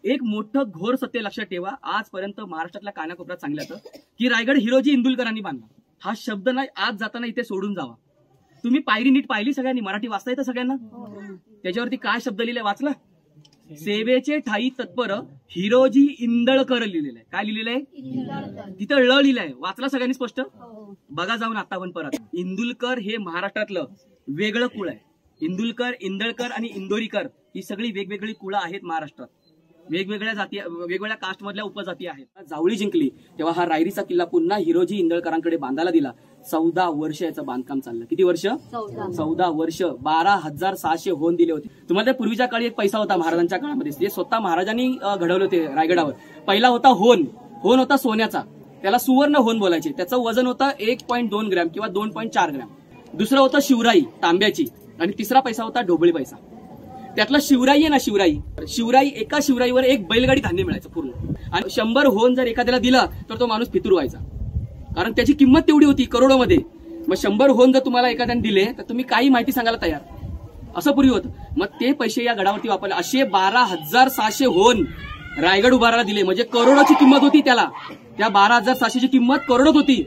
एक मोठं घोर सत्य लक्षात ठेवा, आजपर्यंत महाराष्ट्रातल्या कानाकोपऱ्यात सांगण्यात की रायगड हिरोजी इंदुलकरांनी बांधला. हा शब्द नाही आज जाताना इथे सोडून जावा. तुम्ही पायरी नीट पाहिली सगळ्यांनी? मराठी वाचता येतं सगळ्यांना? त्याच्यावरती काय शब्द लिहिलाय वाचला? सेवेचे ठाई तत्पर हिरोजी इंदळकर लिहिलेलं आहे. काय लिहिलेलं आहे? तिथं ळ लिहिलंय. वाचला सगळ्यांनी स्पष्ट? बघा जाऊन आता पण परत. इंदुलकर हे महाराष्ट्रातलं वेगळं कुळ आहे. इंदुलकर, इंदळकर आणि इंदोरीकर ही सगळी वेगवेगळी कुळं आहेत महाराष्ट्रात. वेगवेगळ्या जाती, वेगवेगळ्या कास्ट मधल्या उपजाती आहेत. जावळी जिंकली तेव्हा हा रायरीचा किल्ला पुन्हा हिरोजी इंदळकरांकडे बांधायला दिला. 14 वर्ष याचं बांधकाम चाललं. किती वर्ष? 14 वर्ष. 12,600 होन दिले होते. तुम्हाला त्या पूर्वीच्या काळी एक पैसा होता महाराजांच्या काळामध्ये, जे स्वतः महाराजांनी घडवले होते रायगडावर. पहिला होता होन. होन होता सोन्याचा, त्याला सुवर्ण होन बोलायचे. त्याचं वजन होतं 1.2 ग्रॅम किंवा 2.4 ग्रॅम. दुसरं होतं शिवराई तांब्याची, आणि तिसरा पैसा होता ढोबळी पैसा. त्यातला शिवराई आहे ना, शिवराई एका शिवराईवर एक बैलगाडी धान्य मिळायचं पूर्ण. आणि 100 होन जर एखाद्याला दिला तर तो माणूस फितूर व्हायचा, कारण त्याची किंमत तेवढी होती करोडोमध्ये. मग 100 होन जर तुम्हाला एखाद्याने दिले तर तुम्ही काही माहिती सांगायला तयार, असं पूर्वी होतं. मग ते पैसे या गडावरती वापरले. असे 12,600 होन रायगड उभारायला दिले. म्हणजे करोडोची किंमत होती त्याला. त्या 12,600ची किंमत करोडोत होती.